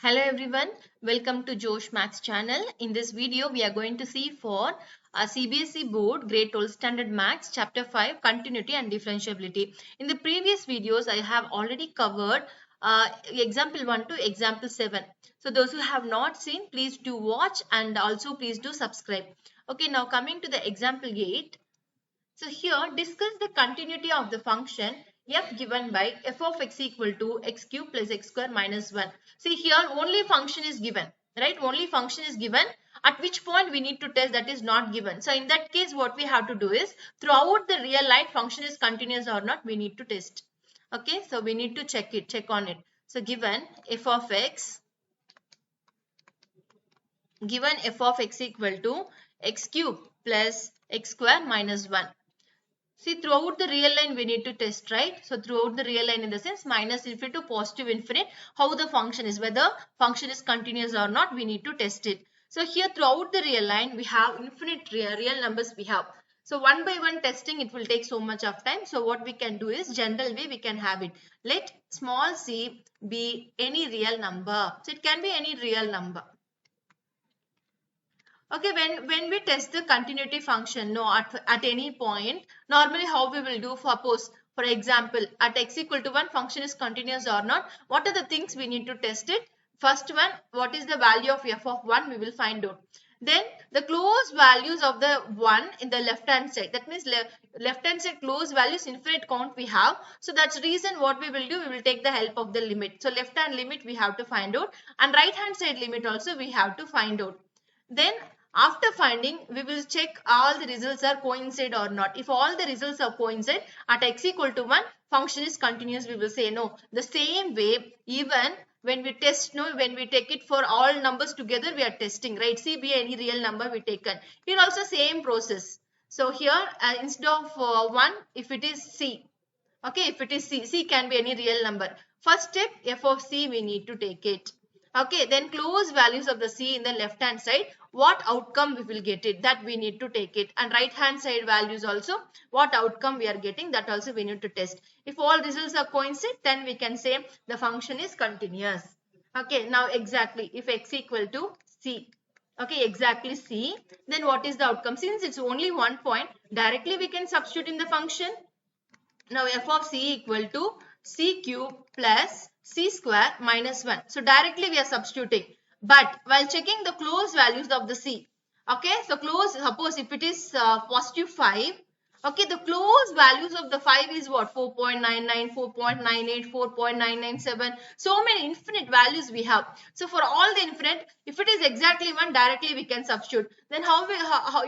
Hello everyone, welcome to Josh Maths channel. In this video, we are going to see for a CBSE board grade 12 standard maths chapter 5 continuity and differentiability. In the previous videos, I have already covered example 1 to example 7. So those who have not seen, please do watch and also please do subscribe. Okay, now coming to the example 8. So here discuss the continuity of the function f given by f of x equal to x cube plus x square minus 1. See here only function is given, right? Only function is given. At which point we need to test that is not given. So in that case what we have to do is throughout the real line function is continuous or not we need to test. Okay, so we need to check on it. So given f of x equal to x cube plus x square minus 1. See, throughout the real line, we need to test, right? So, throughout the real line in the sense minus infinite to positive infinite, how the function is, whether function is continuous or not, we need to test it. So, here throughout the real line, we have infinite real numbers we have. So, one by one testing, it will take so much of time. So, what we can do is, general way we can have it. Let small c be any real number. So, it can be any real number. Okay, when we test the continuity function, no, at any point, normally how we will do, suppose, for example, at x equal to 1, function is continuous or not, what are the things we need to test it? First one, what is the value of f of 1, we will find out. Then the close values of the 1 in the left hand side, that means left hand side close values infinite count we have. So that's the reason what we will do, we will take the help of the limit. So left hand limit we have to find out and right hand side limit also we have to find out. Then after finding, we will check all the results are coincide or not. If all the results are coincide at x equal to 1, function is continuous, we will say no. The same way, even when we test, no, when we take it for all numbers together, we are testing, right? C be any real number we taken. Here also same process. So here, instead of 1, if it is C, okay, if it is C, C can be any real number. First step, f of C, we need to take it. Okay, then close values of the C in the left hand side, what outcome we will get it, that we need to take it. And right hand side values also, what outcome we are getting, that also we need to test. If all results are coincide, then we can say the function is continuous. Okay, now exactly, if x equal to C, okay, exactly C, then what is the outcome? Since it's only one point, directly we can substitute in the function. Now f of c equal to c cube plus c square minus 1. So directly we are substituting. But while checking the close values of the c, okay, so close, suppose if it is positive 5, okay, the close values of the 5 is what? 4.99, 4.98, 4.997. So many infinite values we have. So for all the infinite, if it is exactly 1, directly we can substitute. Then how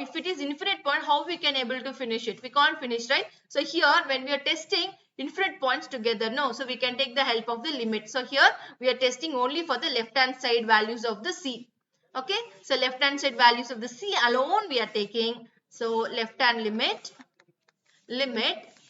if it is infinite point, how we can able to finish it? We can't finish, right? So here when we are testing infinite points together, no, so we can take the help of the limit. So here we are testing only for the left hand side values of the c. Okay, so left hand side values of the c alone we are taking. So left hand limit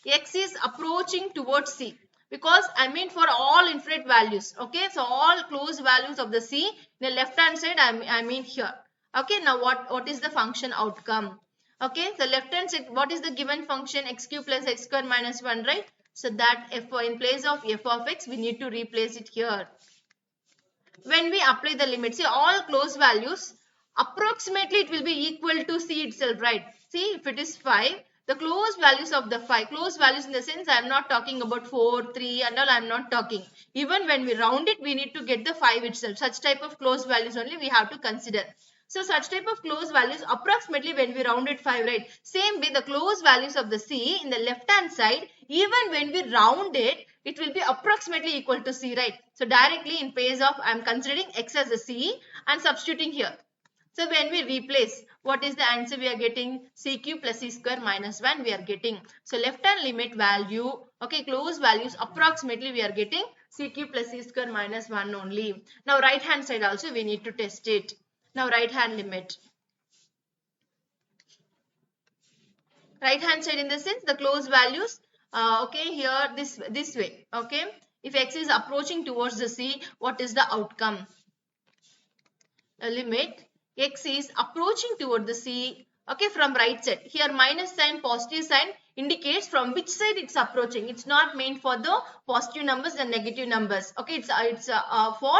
x is approaching towards c, because I mean for all infinite values. Okay, so all closed values of the c in the left hand side, I mean here. Okay, now what is the function outcome? Okay, so left hand side, what is the given function? X cube plus x square minus 1, right? So that f in place of f of x, we need to replace it here. When we apply the limit, see all closed values, approximately it will be equal to c itself, right? See, if it is 5, the closed values of the 5, closed values in the sense I am not talking about 4, 3 and all, I am not talking. Even when we round it, we need to get the 5 itself. Such type of closed values only we have to consider. So such type of closed values approximately when we round it 5, right? Same way the closed values of the c in the left hand side, even when we round it, it will be approximately equal to c, right? So directly in place of, I am considering x as a c and substituting here. So when we replace, what is the answer we are getting? C cube plus c square minus 1 we are getting. So left hand limit value, okay, close values approximately we are getting c cube plus c square minus 1 only. Now right hand side also we need to test it. Now right hand limit. Right hand side in the sense the close values, okay, here this way, okay. If x is approaching towards the c, what is the outcome? Limit x is approaching toward the c, okay, from right side. Here minus sign, positive sign indicates from which side it's approaching. It's not meant for the positive numbers and negative numbers. Okay, it's for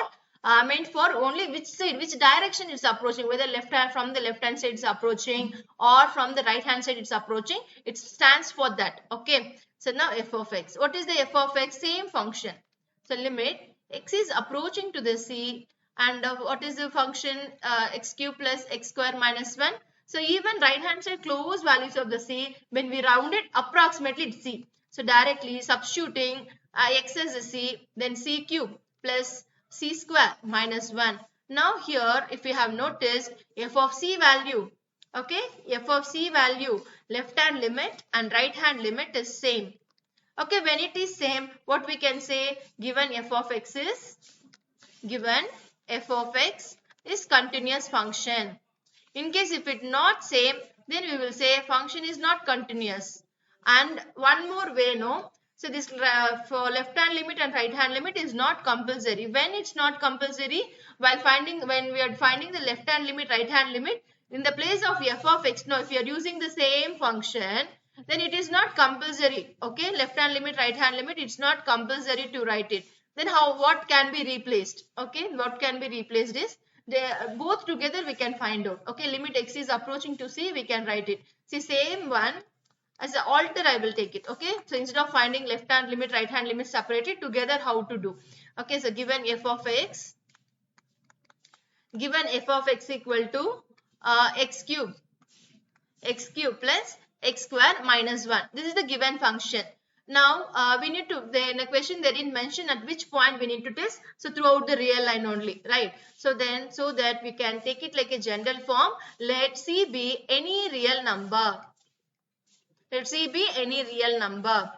meant for only which side, which direction it's approaching, whether left hand, from the left hand side it's approaching or from the right hand side it's approaching. It stands for that. Okay, so now f of x, what is the f of x? Same function. So limit x is approaching to the c, and what is the function? X cube plus x square minus 1. So even right hand side close values of the c, when we round it approximately it's c. So directly substituting x as a c, then c cube plus c square minus 1. Now here if you have noticed, f of c value, okay, f of c value, left hand limit and right hand limit is same. Okay, when it is same, what we can say? Given f of x is continuous function. In case if it not same, then we will say function is not continuous. And one more way, no? So this for left hand limit and right hand limit is not compulsory. When it's not compulsory, when we are finding the left hand limit, right hand limit, in the place of f of x, no, if you are using the same function, then it is not compulsory. Okay, left hand limit, right hand limit, it's not compulsory to write it. Then what can be replaced? Okay, what can be replaced is both together we can find out. Okay, limit x is approaching to c, we can write it. See, same one as an alter I will take it. Okay, so instead of finding left hand limit, right hand limit separated, together how to do? Okay, so given f of x equal to x cube plus x square minus 1. This is the given function. Now we need to, in a question they didn't mention at which point we need to test. So throughout the real line only, right? So then, so that we can take it like a general form, let c be any real number. Let c be any real number.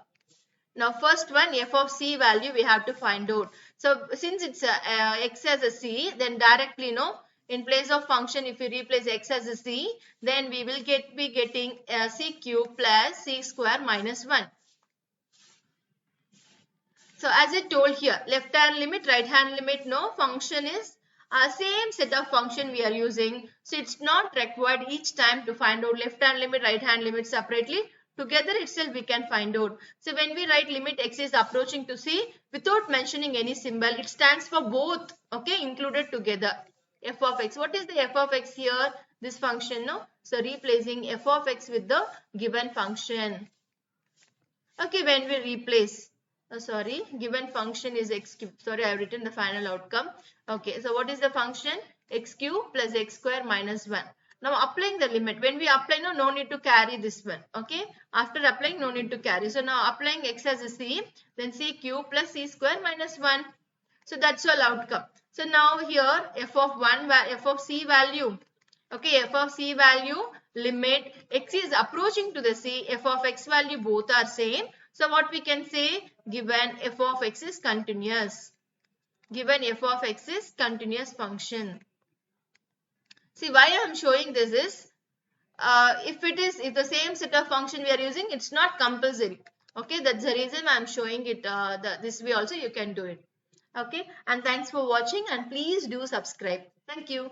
Now first one, f of c value we have to find out. So since it's x as a c, then directly, no, in place of function, if we replace x as a c, then we will be getting c cube plus c square minus 1. So as I told here, left hand limit, right hand limit, no, function is same set of function we are using. So it's not required each time to find out left hand limit, right hand limit separately. Together itself we can find out. So when we write limit x is approaching to c, without mentioning any symbol, it stands for both, okay, included together. F of x. What is the f of x here? This function, no? So replacing f of x with the given function. Okay, when we replace, given function is x cube. Sorry, I have written the final outcome. Okay, so what is the function? X cube plus x square minus 1. Now applying the limit. When we apply, no need to carry this one. Okay, after applying, no need to carry. So now applying x as a c, then c cube plus c square minus 1. So that's all outcome. So now here f of c value. Okay, f of c value, limit x is approaching to the c, f of x value, both are same. So what we can say? Given f of x is continuous. Given f of x is continuous function. See, why I am showing this is, if the same set of function we are using, it's not compulsory. Okay, that's the reason I am showing it this way also you can do it. Okay, and thanks for watching, and please do subscribe. Thank you.